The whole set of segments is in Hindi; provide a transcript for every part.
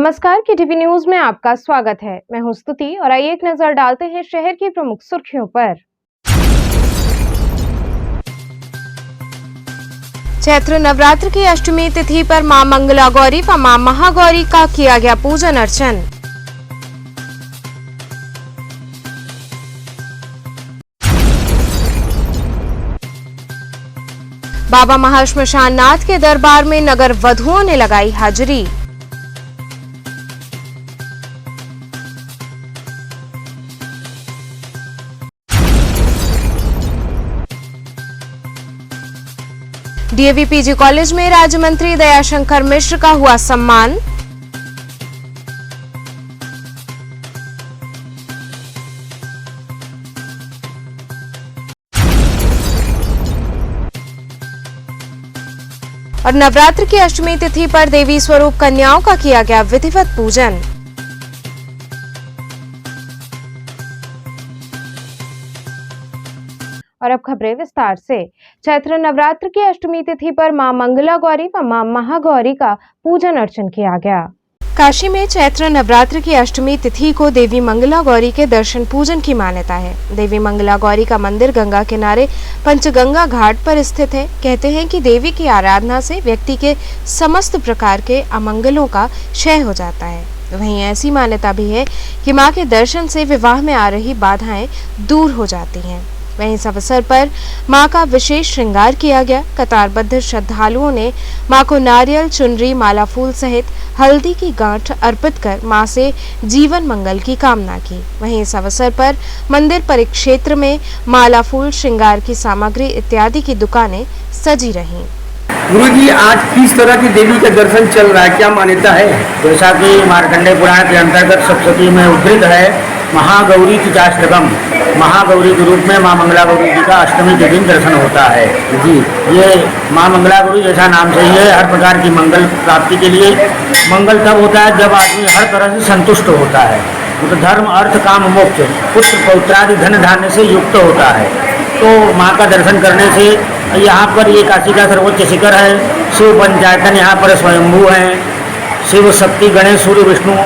नमस्कार, केटीवी न्यूज में आपका स्वागत है। मैं हूं स्तुति और आइए एक नजर डालते हैं शहर की प्रमुख सुर्खियों पर। चैत्र नवरात्र की अष्टमी तिथि पर मां मंगला गौरी व मां महागौरी का किया गया पूजन अर्चन। बाबा महाश्मशान नाथ के दरबार में नगर वधुओं ने लगाई हाजिरी। डीएवी पीजी कॉलेज में राज्य मंत्री दयाशंकर मिश्र का हुआ सम्मान। और नवरात्र की अष्टमी तिथि पर देवी स्वरूप कन्याओं का किया गया विधिवत पूजन। और अब खबरें विस्तार से। चैत्र नवरात्र की अष्टमी तिथि पर मां मंगला गौरी व मां महागौरी का पूजन अर्चन किया गया। काशी में चैत्र नवरात्र की अष्टमी तिथि को देवी मंगला गौरी के दर्शन पूजन की मान्यता है। देवी मंगला गौरी का मंदिर गंगा किनारे पंचगंगा घाट पर स्थित है। कहते हैं कि देवी की आराधना से व्यक्ति के समस्त प्रकार के अमंगलों का क्षय हो जाता है। वहीं ऐसी मान्यता भी है कि मां के दर्शन से विवाह में आ रही बाधाएं दूर हो जाती हैं। वहीं इस अवसर पर मां का विशेष श्रृंगार किया गया। कतारबद्ध श्रद्धालुओं ने मां को नारियल, चुनरी, माला फूल सहित हल्दी की गांठ अर्पित कर मां से जीवन मंगल की कामना की। वहीं इस अवसर पर मंदिर परिक्षेत्र में माला फूल, श्रृंगार की सामग्री इत्यादि की दुकानें सजी रहीं। गुरुजी, आज किस तरह की देवी का दर्शन चल रहा है, क्या मान्यता है? जैसा कि मार्कंडेय पुराण के अंतर्गत सप्तशती में उद्धृत है, महागौरी की चाष्टकम, महागौरी के रूप में मां मंगला गौरी जी का अष्टमी के दिन दर्शन होता है। जी, ये मां मंगला गौरी जैसा नाम से ही है, हर प्रकार की मंगल प्राप्ति के लिए। मंगल तब होता है जब आदमी हर तरह से संतुष्ट होता है, तो धर्म, अर्थ, काम, मोक्ष, पुत्र पौत्रादि धन धान्य से युक्त होता है। तो माँ का दर्शन करने से यहाँ पर ये काशी का सर्वोच्च शिखर है। शिव पंचायतन यहाँ पर स्वयंभू हैं। शिव, शक्ति, गणेश, सूर्य, विष्णु,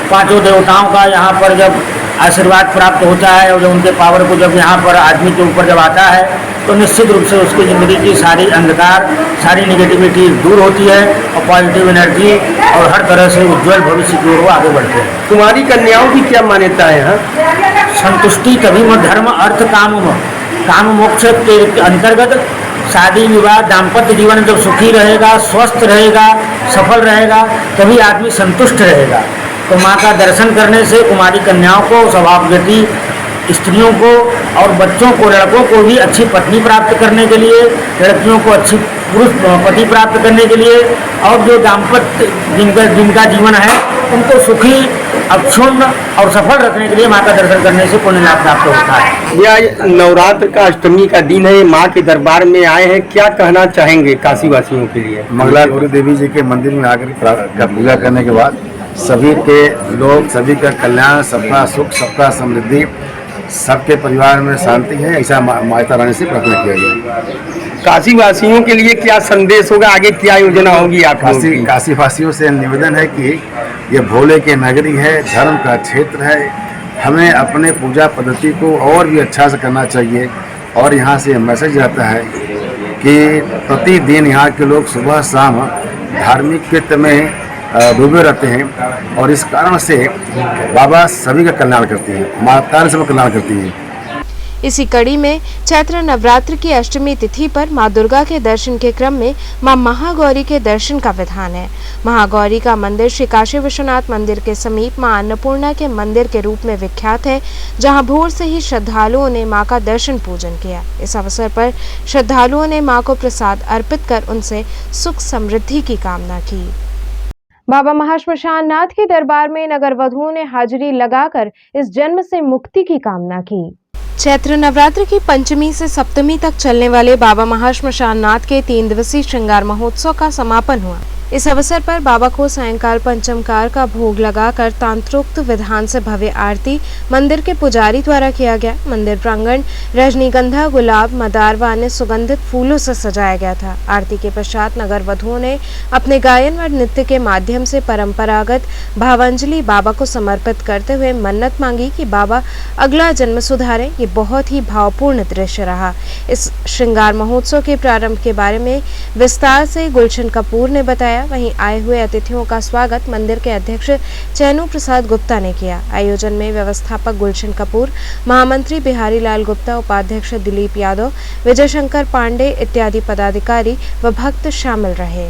पांचों देवताओं का यहाँ पर जब आशीर्वाद प्राप्त होता है और जब उनके पावर को जब यहाँ पर आदमी के ऊपर जब आता है तो निश्चित रूप से उसकी ज़िंदगी की सारी अंधकार, सारी नेगेटिविटी दूर होती है और पॉजिटिव एनर्जी और हर तरह से उज्जवल भविष्य की ओर वो आगे बढ़ते हैं। कुमारी कन्याओं की क्या मान्यता है? हाँ, संतुष्टि तभी धर्म, अर्थ, काम मोक्ष के अंतर्गत शादी विवाह दाम्पत्य जीवन जब सुखी रहेगा, स्वस्थ रहेगा, सफल रहेगा, तभी आदमी संतुष्ट रहेगा। तो माँ का दर्शन करने से कुमारी कन्याओं को, स्वभावगति स्त्रियों को और बच्चों को, लड़कों को भी अच्छी पत्नी प्राप्त करने के लिए, लड़कियों को अच्छी पुरुष पति प्राप्त करने के लिए, और जो दाम्पत्य जिनका जीवन है उनको सुखी, अक्षुण्ण और सफल रखने के लिए माँ का दर्शन करने से पुण्य लाभ प्राप्त होता है। यह नवरात्र का अष्टमी का दिन है, माँ के दरबार में आए हैं, क्या कहना चाहेंगे काशी वासियों के लिए? मंगला गौरी देवी जी के मंदिर में आकर पूजा करने के बाद सभी के लोग, सभी का कल्याण, सबका सुख, सबका समृद्धि, सबके परिवार में शांति है, ऐसा माता रानी से प्रार्थना किया गया। काशी वासियों के लिए क्या संदेश होगा, आगे क्या योजना होगी आप? काशी वासियों से निवेदन है कि ये भोले की नगरी है, धर्म का क्षेत्र है, हमें अपने पूजा पद्धति को और भी अच्छा से करना चाहिए। और यहाँ से मैसेज आता है कि प्रतिदिन यहाँ के लोग सुबह शाम धार्मिक कृत्य में डूबे रहते हैं और इस कारण से बाबा सभी का कल्याण करती हैं, माता रानी सबका कल्याण करती हैं। इसी कड़ी में चैत्र नवरात्र की अष्टमी तिथि पर मां दुर्गा के दर्शन के क्रम में मां महागौरी के दर्शन का विधान है। महागौरी का मंदिर श्री काशी विश्वनाथ मंदिर के समीप मां अन्नपूर्णा के मंदिर के रूप में विख्यात है, जहां भोर से ही श्रद्धालुओं ने मां का दर्शन पूजन किया। इस अवसर पर श्रद्धालुओं ने मां को प्रसाद अर्पित कर उनसे सुख समृद्धि की कामना की। बाबा महाश्मशान नाथ के दरबार में नगर वधुओं ने हाजिरी लगाकर इस जन्म से मुक्ति की कामना की। चैत्र नवरात्र की पंचमी से सप्तमी तक चलने वाले बाबा महाश्मशान नाथ के 3 दिवसीय श्रृंगार महोत्सव का समापन हुआ। इस अवसर पर बाबा को सायंकाल पंचमकार का भोग लगाकर तांत्रोक्त विधान से भव्य आरती मंदिर के पुजारी द्वारा किया गया। मंदिर प्रांगण रजनीगंधा, गुलाब, मदार व अन्य सुगंधित फूलों से सजाया गया था। आरती के पश्चात नगर वधुओं ने अपने गायन व नृत्य के माध्यम से परंपरागत भावांजलि बाबा को समर्पित करते हुए मन्नत मांगी कि बाबा अगला जन्म सुधारें। ये बहुत ही भावपूर्ण दृश्य रहा। इस श्रृंगार महोत्सव के प्रारंभ के बारे में विस्तार से गुलशन कपूर ने बताया। वहीं आए हुए अतिथियों का स्वागत मंदिर के अध्यक्ष चैनू प्रसाद गुप्ता ने किया। आयोजन में व्यवस्थापक गुलशन कपूर, महामंत्री बिहारी लाल गुप्ता, उपाध्यक्ष दिलीप यादव, विजय शंकर पांडे इत्यादि पदाधिकारी व भक्त शामिल रहे।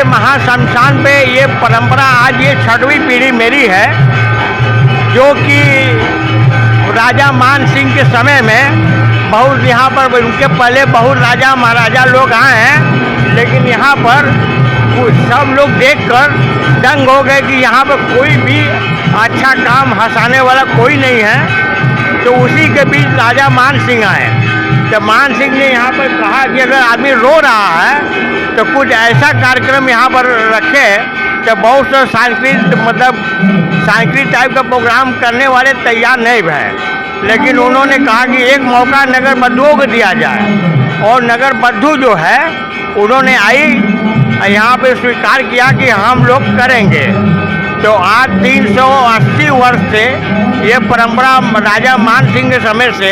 महाशमशान पे ये परंपरा आज ये 6वीं पीढ़ी मेरी है, जो कि राजा मान सिंह के समय में बहुत यहाँ पर उनके पहले बहुत राजा महाराजा लोग आए हैं, लेकिन यहाँ पर सब लोग देखकर दंग हो गए कि यहाँ पर कोई भी अच्छा काम हंसाने वाला कोई नहीं है। तो उसी के बीच राजा मान सिंह आए। तो मान सिंह ने यहाँ पर कहा कि अगर आदमी रो रहा है तो कुछ ऐसा कार्यक्रम यहाँ पर रखे। तो बहुत से सांस्कृतिक टाइप का प्रोग्राम करने वाले तैयार नहीं भये, लेकिन उन्होंने कहा कि एक मौका नगर बद्धुओं को दिया जाए। और नगर बद्धु जो है उन्होंने आई यहाँ पे स्वीकार किया कि हम लोग करेंगे। तो आज 380 वर्ष से ये परंपरा राजा मान सिंह के समय से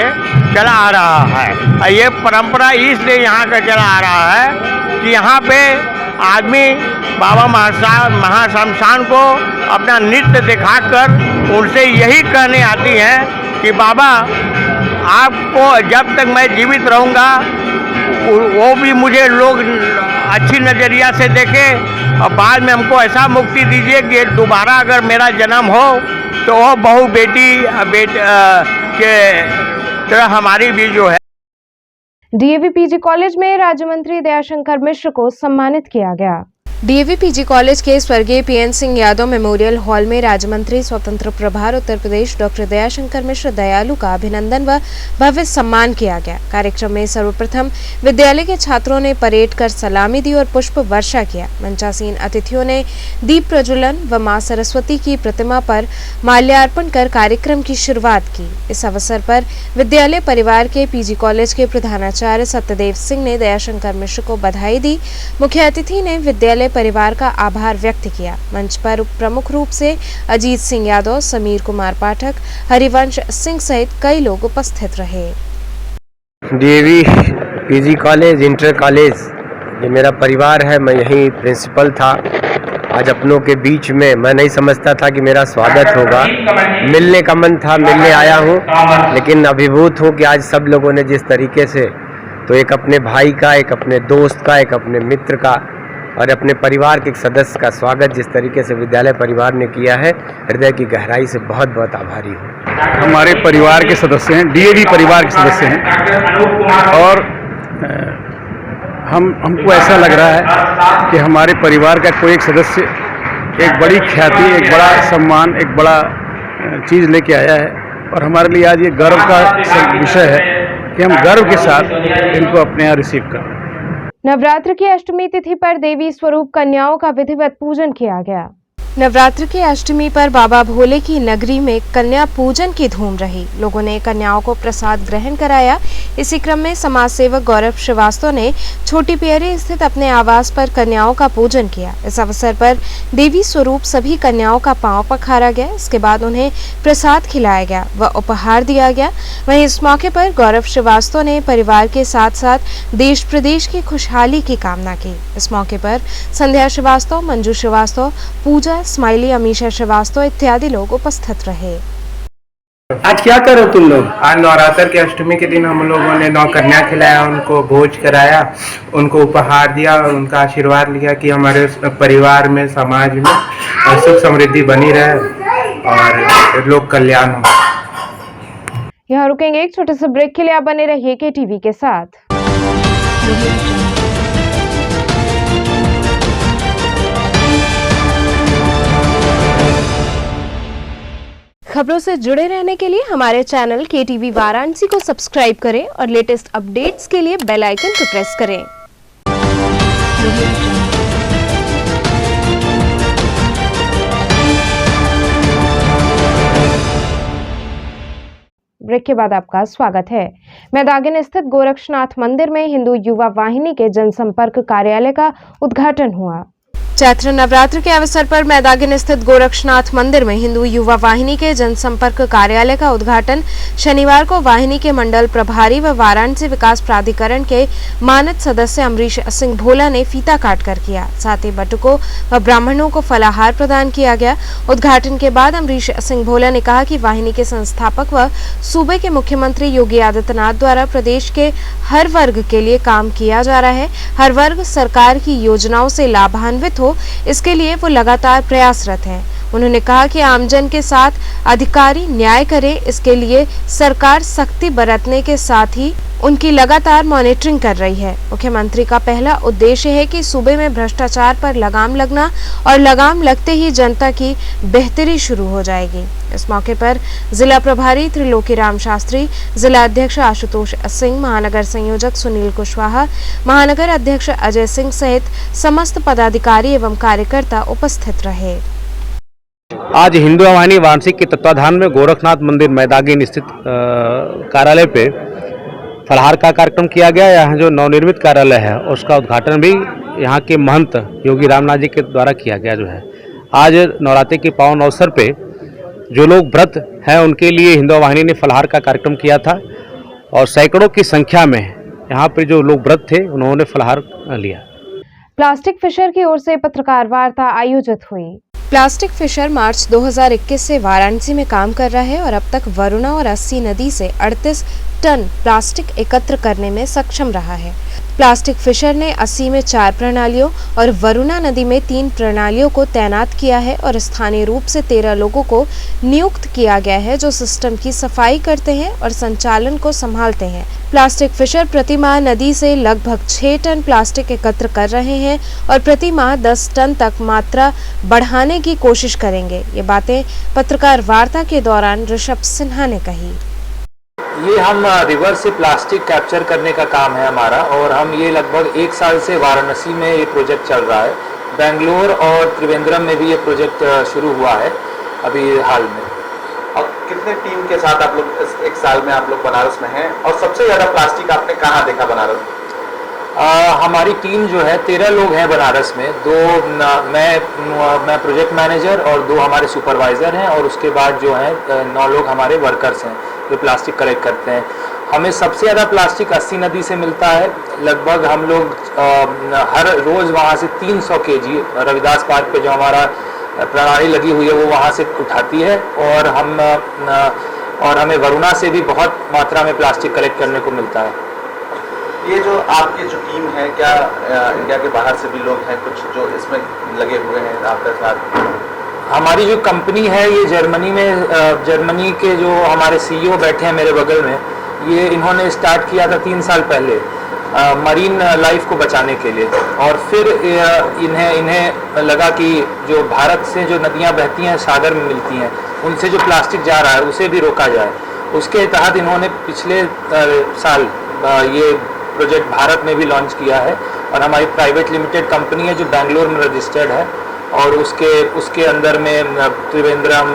चला आ रहा है। ये परंपरा इसलिए यहाँ का चला आ रहा है कि यहाँ पे आदमी बाबा महाशमशान को अपना नृत्य दिखाकर उनसे यही कहने आती हैं कि बाबा आपको जब तक मैं जीवित रहूँगा वो भी मुझे लोग अच्छी नज़रिया से देखें, और बाद में हमको ऐसा मुक्ति दीजिए कि दोबारा अगर मेरा जन्म हो तो वो बहू बेटी के तरह हमारी भी जो है। डीएवी पीजी कॉलेज में राज्य मंत्री दयाशंकर मिश्र को सम्मानित किया गया। डीएवी पीजी कॉलेज के स्वर्गीय PN Singh Yadav memorial hall में राज्य मंत्री स्वतंत्र प्रभार उत्तर प्रदेश डॉक्टर दयाशंकर मिश्र दयालु का अभिनंदन व भव्य सम्मान किया गया। कार्यक्रम में सर्वप्रथम विद्यालय के छात्रों ने परेड कर सलामी दी और पुष्प वर्षा किया। मंचासीन अतिथियों ने दीप प्रज्वलन व मां सरस्वती की प्रतिमा पर माल्यार्पण कर कार्यक्रम की शुरुआत की। इस अवसर पर विद्यालय परिवार के पीजी कॉलेज के प्रधानाचार्य सत्यदेव सिंह ने दयाशंकर मिश्र को बधाई दी। मुख्य अतिथि ने विद्यालय परिवार का आभार व्यक्त किया। मंच पर प्रमुख रूप से अजीत सिंह यादव, समीर कुमार पाठक, हरिवंश सिंह सहित कई लोग उपस्थित रहे। DAV PG college inter college ये मेरा परिवार है। मैं यहीं प्रिंसिपल था। आज अपनों के बीच में मैं नहीं समझता था कि मेरा स्वागत होगा। मिलने का मन था, मिलने आया हूँ, लेकिन अभिभूत हूँ कि आज सब लोगों ने जिस तरीके से, तो एक अपने भाई का, एक अपने दोस्त का, एक अपने मित्र का और अपने परिवार के एक सदस्य का स्वागत जिस तरीके से विद्यालय परिवार ने किया है, हृदय की गहराई से बहुत बहुत आभारी हूँ। हमारे परिवार के सदस्य हैं, डीएवी परिवार के सदस्य हैं और हमको ऐसा लग रहा है कि हमारे परिवार का कोई एक सदस्य एक बड़ी ख्याति, एक बड़ा सम्मान, एक बड़ा चीज़ लेके आया है और हमारे लिए आज ये गर्व का विषय है कि हम गर्व के साथ इनको अपने यहाँ रिसीव कर रहे हैं। नवरात्र की अष्टमी तिथि पर देवी स्वरूप कन्याओं का विधिवत पूजन किया गया। नवरात्र की अष्टमी पर बाबा भोले की नगरी में कन्या पूजन की धूम रही। लोगों ने कन्याओं को प्रसाद ग्रहण कराया। इसी क्रम में समाज सेवक गौरव श्रीवास्तव ने छोटी पियरी स्थित अपने आवास पर कन्याओं का पूजन किया। इस अवसर पर देवी स्वरूप सभी कन्याओं का पांव पखारा गया। इसके बाद उन्हें प्रसाद खिलाया गया व उपहार दिया गया। वहीं इस मौके पर गौरव श्रीवास्तव ने परिवार के साथ साथ देश प्रदेश की खुशहाली की कामना की। इस मौके पर संध्या श्रीवास्तव, मंजू श्रीवास्तव, पूजा स्माइली, अमीशा श्रीवास्तव इत्यादि लोग उपस्थित रहे। आज क्या करो तुम लोग? आज नवरात्र के अष्टमी के दिन हम लोगों ने 9 कन्या खिलाया, उनको भोज कराया, उनको उपहार दिया और उनका आशीर्वाद लिया कि हमारे परिवार में, समाज में सुख समृद्धि बनी रहे और लोक कल्याण हो। यहाँ रुकेंगे एक छोटे से ब्रेक के लिए। आप बने रहिए केटीवी के साथ। खबरों से जुड़े रहने के लिए हमारे चैनल केटीवी वाराणसी को सब्सक्राइब करें और लेटेस्ट अपडेट्स के लिए बेल आइकन को प्रेस करें। ब्रेक के बाद आपका स्वागत है। मैदागिन स्थित गोरक्षनाथ मंदिर में हिंदू युवा वाहिनी के जनसंपर्क कार्यालय का उद्घाटन हुआ। चैत्र नवरात्र के अवसर पर मैदागिन स्थित गोरक्षनाथ मंदिर में हिंदू युवा वाहिनी के जनसंपर्क कार्यालय का उद्घाटन शनिवार को वाहिनी के मंडल प्रभारी व वाराणसी विकास प्राधिकरण के मानद सदस्य अमरीश सिंह भोला ने फीता काट कर किया। साथ ही बटुकों व ब्राह्मणों को फलाहार प्रदान किया गया। उद्घाटन के बाद अमरीश सिंह भोला ने कहा कि वाहिनी के संस्थापक व सूबे के मुख्यमंत्री योगी आदित्यनाथ द्वारा प्रदेश के हर वर्ग के लिए काम किया जा रहा है। हर वर्ग सरकार की योजनाओं से लाभान्वित हो, इसके लिए वो लगातार प्रयासरत हैं। उन्होंने कहा कि आमजन के साथ अधिकारी न्याय करें, इसके लिए सरकार सख्ती बरतने के साथ ही उनकी लगातार मॉनिटरिंग कर रही है। मुख्यमंत्री का पहला उद्देश्य है कि सूबे में भ्रष्टाचार पर लगाम लगना और लगाम लगते ही जनता की बेहतरी शुरू हो जाएगी। इस मौके पर जिला प्रभारी त्रिलोकी राम शास्त्री, जिला अध्यक्ष आशुतोष सिंह, महानगर संयोजक सुनील कुशवाहा, महानगर अध्यक्ष अजय सिंह सहित समस्त पदाधिकारी एवं कार्यकर्ता उपस्थित रहे। आज हिंदू वाहिनी वाराणसी के तत्वाधान में गोरखनाथ मंदिर मैदागिन स्थित कार्यालय पे फलाहार का कार्यक्रम किया गया। यहाँ जो नवनिर्मित कार्यालय है उसका उद्घाटन भी यहाँ के महंत योगी रामनाथ जी के द्वारा किया गया। जो है आज नवरात्रि के पावन अवसर पे जो लोग व्रत हैं उनके लिए हिंदू वाहिनी ने फलाहार का कार्यक्रम किया था और सैकड़ों की संख्या में यहाँ पे जो लोग व्रत थे उन्होंने फलाहार लिया। प्लास्टिक फिशर की ओर से पत्रकार वार्ता आयोजित हुई। प्लास्टिक फिशर मार्च 2021 से वाराणसी में काम कर रहा है और अब तक वरुणा और अस्सी नदी से 38 टन प्लास्टिक एकत्र करने में सक्षम रहा है। प्लास्टिक फिशर ने अस्सी में 4 प्रणालियों और वरुणा नदी में 3 प्रणालियों को तैनात किया है और स्थानीय रूप से 13 लोगों को नियुक्त किया गया है जो सिस्टम की सफाई करते हैं और संचालन को संभालते हैं। प्लास्टिक फिशर प्रतिमाह नदी से लगभग 6 टन प्लास्टिक एकत्र कर रहे हैं और प्रतिमाह 10 टन तक मात्रा बढ़ाने की कोशिश करेंगे। ये बातें पत्रकार वार्ता के दौरान ऋषभ सिन्हा ने कही। ये हम रिवर से प्लास्टिक कैप्चर करने का काम है हमारा, और हम ये लगभग 1 साल से वाराणसी में ये प्रोजेक्ट चल रहा है। बेंगलोर और त्रिवेंद्रम में भी ये प्रोजेक्ट शुरू हुआ है अभी हाल में। और कितने टीम के साथ आप लोग इस 1 साल में आप लोग बनारस में हैं, और सबसे ज़्यादा प्लास्टिक आपने कहाँ देखा बनारस में? हमारी टीम जो है 13 लोग हैं बनारस में। मैं प्रोजेक्ट मैनेजर और 2 हमारे सुपरवाइज़र हैं, और उसके बाद जो है 9 लोग हमारे वर्कर्स हैं जो प्लास्टिक कलेक्ट करते हैं। हमें सबसे ज़्यादा प्लास्टिक 80 नदी से मिलता है। लगभग हम लोग हर रोज़ वहाँ से 300 kg रविदास पार्क पे जो हमारा प्रणाली लगी हुई है वो वहाँ से उठाती है, और हमें वरुणा से भी बहुत मात्रा में प्लास्टिक कलेक्ट करने को मिलता है। ये जो आपकी जो टीम है, क्या इंडिया के बाहर से भी लोग हैं कुछ जो इसमें लगे हुए हैं आपके साथ? हमारी जो कंपनी है ये जर्मनी के जो हमारे CEO बैठे हैं मेरे बगल में, ये इन्होंने स्टार्ट किया था 3 साल पहले मरीन लाइफ को बचाने के लिए, और फिर इन्हें लगा कि जो भारत से जो नदियां बहती हैं सागर में मिलती हैं, उनसे जो प्लास्टिक जा रहा है उसे भी रोका जाए। उसके तहत इन्होंने पिछले साल ये प्रोजेक्ट भारत में भी लॉन्च किया है, और हमारी प्राइवेट लिमिटेड कंपनी है जो बेंगलोर में रजिस्टर्ड है, और उसके अंदर में त्रिवेंद्रम,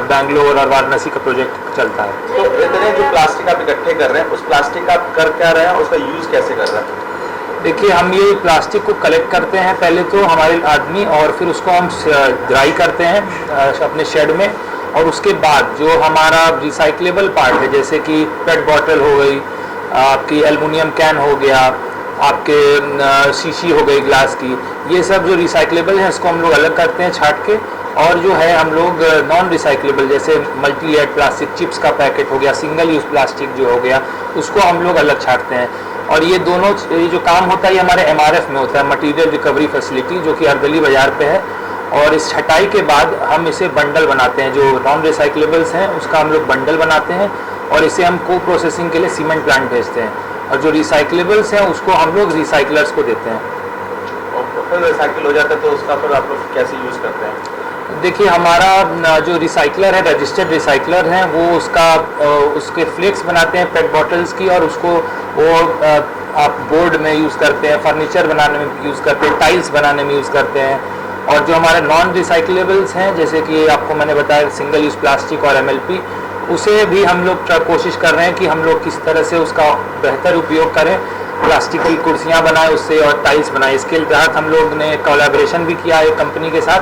बेंगलोर और वाराणसी का प्रोजेक्ट चलता है। तो इतने जो प्लास्टिक आप इकट्ठे कर रहे हैं, उस प्लास्टिक आप कर क्या रहे हैं, उसका यूज़ कैसे कर रहे हैं? देखिए, हम ये प्लास्टिक को कलेक्ट करते हैं पहले तो हमारे आदमी, और फिर उसको हम ड्राई करते हैं अपने शेड में, और उसके बाद जो हमारा रिसाइक्लेबल पार्ट है, जैसे कि पेट बॉटल हो गई, आपकी एल्युमिनियम कैन हो गया, आपके शीशी हो गई ग्लास की, ये सब जो रिसाइक्लेबल है इसको हम लोग अलग करते हैं छाट के, और जो है हम लोग नॉन रिसाइक्लेबल जैसे मल्टी लेयर प्लास्टिक, चिप्स का पैकेट हो गया, सिंगल यूज़ प्लास्टिक जो हो गया, उसको हम लोग अलग छाटते हैं। और ये जो काम होता है ये हमारे MRF में होता है, मटीरियल रिकवरी फैसिलिटी, जो कि अर्दली बाज़ार पे है। और इस छटाई के बाद हम इसे बंडल बनाते हैं, जो नॉन रिसाइक्लेबल्स हैं उसका हम लोग बंडल बनाते हैं, और इसे हम को प्रोसेसिंग के लिए सीमेंट प्लांट भेजते हैं, और जो रिसाइक्लेबल्स हैं उसको हम लोग रिसाइकलर्स को देते हैं। और फिर रिसाइकिल हो जाता है तो उसका फिर आप लोग कैसे यूज़ करते हैं? देखिए, हमारा जो रिसाइकलर है, रजिस्टर्ड रिसाइकलर हैं, वो उसके फ्लेक्स बनाते हैं पेट बॉटल्स की, और उसको वो आप बोर्ड में यूज़ करते हैं, फर्नीचर बनाने में यूज़ करते हैं, टाइल्स बनाने में यूज़ करते हैं। और जो हमारे नॉन रिसाइकलेबल्स हैं, जैसे कि आपको मैंने बताया सिंगल यूज़ प्लास्टिक और MLP, उसे भी हम लोग कोशिश कर रहे हैं कि हम लोग किस तरह से उसका बेहतर उपयोग करें, प्लास्टिक की कुर्सियाँ बनाएं उससे और टाइल्स बनाएं। इसके तहत हम लोग ने कोलैबोरेशन भी किया है कंपनी के साथ,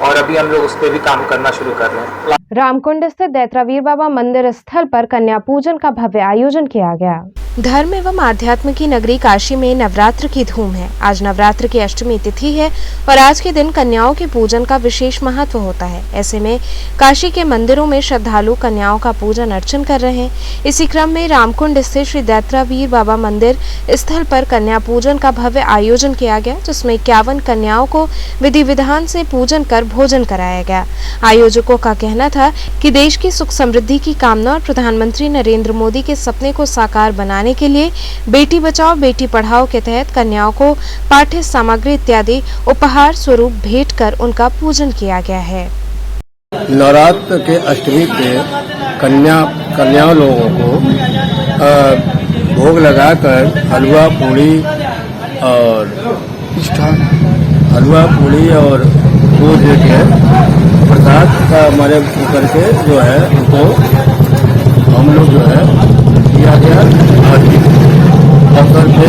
और अभी हम लोग उस पर भी काम करना शुरू कर रहे हैं। रामकुंड स्थित दैत्रावीर बाबा मंदिर स्थल पर कन्या पूजन का भव्य आयोजन किया गया। धर्म एवं आध्यात्म की नगरी काशी में नवरात्र की धूम है। आज नवरात्र की अष्टमी तिथि है और आज के दिन कन्याओं के पूजन का विशेष महत्व होता है। ऐसे में काशी के मंदिरों में श्रद्धालु कन्याओं का पूजन अर्चन कर रहे हैं। इसी क्रम में रामकुंड स्थित श्री दैत्रावीर बाबा मंदिर स्थल पर कन्या पूजन का भव्य आयोजन किया गया, जिसमें 51 कन्याओं को विधि विधान से पूजन कर भोजन कराया गया। आयोजकों का कहना था कि देश की सुख समृद्धि की कामना और प्रधानमंत्री नरेंद्र मोदी के सपने को साकार बनाने के लिए बेटी बचाओ बेटी पढ़ाओ के तहत कन्याओं को पाठ्य सामग्री इत्यादि उपहार स्वरूप भेंट कर उनका पूजन किया गया है। नवरात्र के अष्टमी पे कन्याओं लोगों को भोग लगाकर हलवा पूड़ी और दूध देके प्रसाद का हमारे करके जो है उनको हम लोग जो है किया गया। अवसर पे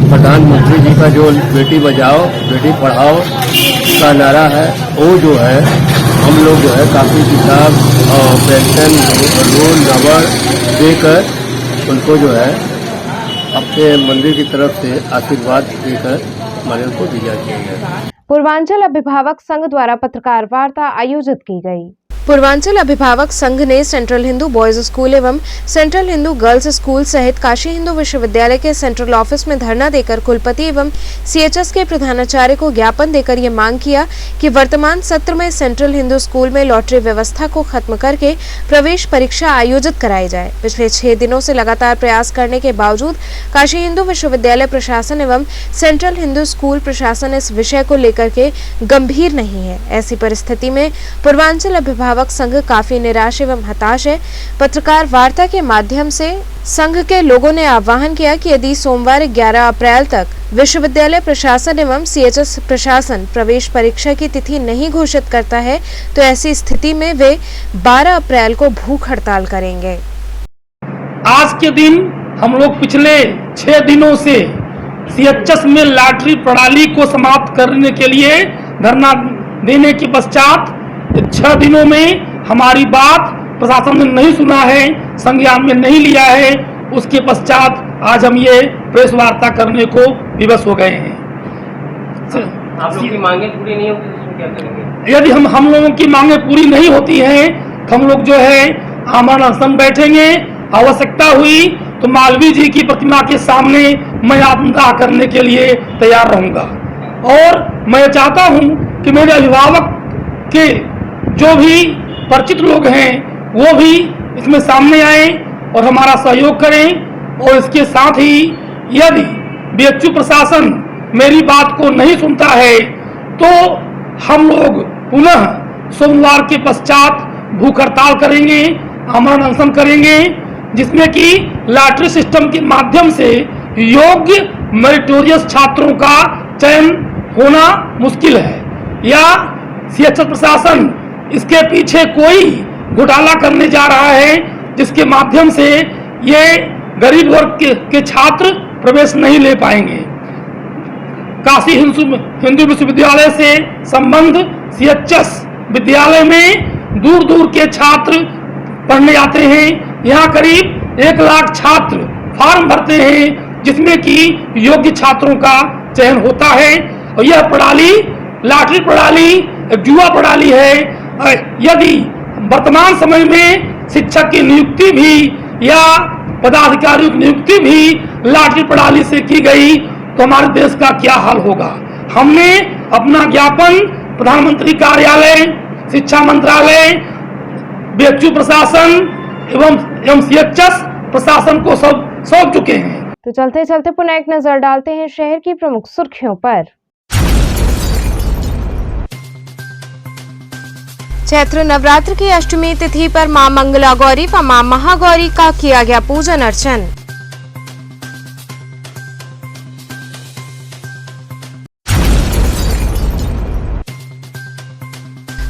प्रधानमंत्री जी का जो बेटी बचाओ बेटी पढ़ाओ का नारा है, वो जो है हम लोग जो है काफ़ी किताब और पेंशन लोन रबड़ देकर उनको जो है अपने मंदिर की तरफ से आशीर्वाद देकर हमारे उनको दिया गया है। पूर्वांचल अभिभावक संघ द्वारा पत्रकार वार्ता आयोजित की गई। पूर्वांचल अभिभावक संघ ने सेंट्रल हिंदू बॉयज स्कूल एवं सेंट्रल हिंदू गर्ल्स स्कूल सहित काशी हिंदू विश्वविद्यालय के सेंट्रल ऑफिस में धरना देकर कुलपति एवं सीएचएस के प्रधानाचार्य को ज्ञापन देकर ये मांग किया कि वर्तमान सत्र में सेंट्रल हिंदू स्कूल में लॉटरी व्यवस्था को खत्म करके प्रवेश परीक्षा आयोजित कराई जाए। पिछले 6 दिनों से लगातार प्रयास करने के बावजूद काशी हिंदू विश्वविद्यालय प्रशासन एवं सेंट्रल हिंदू स्कूल प्रशासन इस विषय को लेकर के गंभीर नहीं है। ऐसी परिस्थिति में पूर्वांचल अभिभावक संघ काफी निराश एवं हताश है। पत्रकार वार्ता के माध्यम से संघ के लोगों ने आह्वान किया कि यदि सोमवार 11 अप्रैल तक विश्वविद्यालय प्रशासन एवं सीएचएस प्रशासन प्रवेश परीक्षा की तिथि नहीं घोषित करता है तो ऐसी स्थिति में वे 12 अप्रैल को भूख हड़ताल करेंगे। आज के दिन हम लोग पिछले 6 दिनों से सीएचएस में लॉटरी प्रणाली को समाप्त करने के लिए धरना देने के पश्चात 6 दिनों में हमारी बात प्रशासन ने नहीं सुना है, संज्ञान में नहीं लिया है। उसके पश्चात आज हम ये प्रेस वार्ता करने को विवश हो गए हैं। आप लोगों की मांगे पूरी नहीं होती तो क्या करेंगे? यदि हम लोगों की मांगे पूरी नहीं होती हैं तो हम लोग जो है आमरण अनशन बैठेंगे। आवश्यकता हुई तो मालवीय जी की प्रतिमा के सामने मैं आत्मदाह करने के लिए तैयार रहूंगा। और मैं चाहता हूं कि मेरे अभिभावक के जो भी परिचित लोग हैं वो भी इसमें सामने आए और हमारा सहयोग करें। और इसके साथ ही यदि बीएचयू प्रशासन मेरी बात को नहीं सुनता है तो हम लोग पुनः सोमवार के पश्चात भूख हड़ताल करेंगे, आमरण अनशन करेंगे, जिसमें कि लॉटरी सिस्टम के माध्यम से योग्य मेरिटोरियस छात्रों का चयन होना मुश्किल है या सीएचएस प्रशासन इसके पीछे कोई घोटाला करने जा रहा है जिसके माध्यम से ये गरीब वर्ग के छात्र प्रवेश नहीं ले पाएंगे। काशी हिंदू विश्वविद्यालय से संबंध सीएचएस विद्यालय में दूर दूर के छात्र पढ़ने आते हैं। यहाँ करीब 1 लाख छात्र फॉर्म भरते हैं जिसमें कि योग्य छात्रों का चयन होता है। और यह प्रणाली लॉटरी प्रणाली एक जुआ प्रणाली है। यदि वर्तमान समय में शिक्षक की नियुक्ति भी या पदाधिकारियों की नियुक्ति भी लॉटरी प्रणाली से की गई तो हमारे देश का क्या हाल होगा। हमने अपना ज्ञापन प्रधानमंत्री कार्यालय, शिक्षा मंत्रालय, बीएचयू प्रशासन एवं सीएचएस प्रशासन को सौंप चुके हैं। तो चलते चलते पुनः एक नजर डालते हैं शहर की प्रमुख सुर्खियों पर। चैत्र नवरात्र की अष्टमी तिथि पर मां मंगला गौरी व मां महागौरी का किया गया पूजन अर्चन।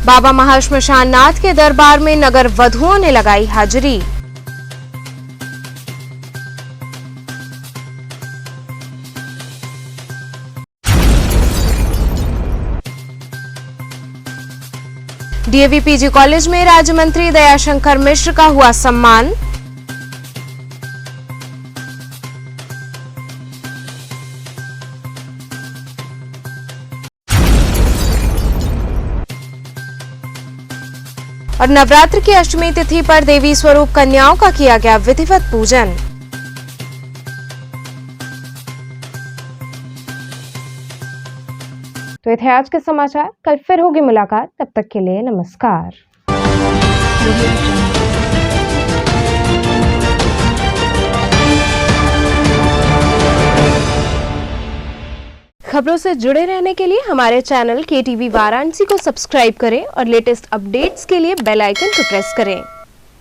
बाबा महाश्मशान नाथ के दरबार में नगर वधुओं ने लगाई हाजिरी। डीएवी पीजी कॉलेज में राज्य मंत्री दयाशंकर मिश्र का हुआ सम्मान। और नवरात्र की अष्टमी तिथि पर देवी स्वरूप कन्याओं का किया गया विधिवत पूजन। तो ये थे आज के समाचार। कल फिर होगी मुलाकात, तब तक के लिए नमस्कार। खबरों से जुड़े रहने के लिए हमारे चैनल KTV वाराणसी को सब्सक्राइब करें और लेटेस्ट अपडेट्स के लिए बेल आइकन को प्रेस करें।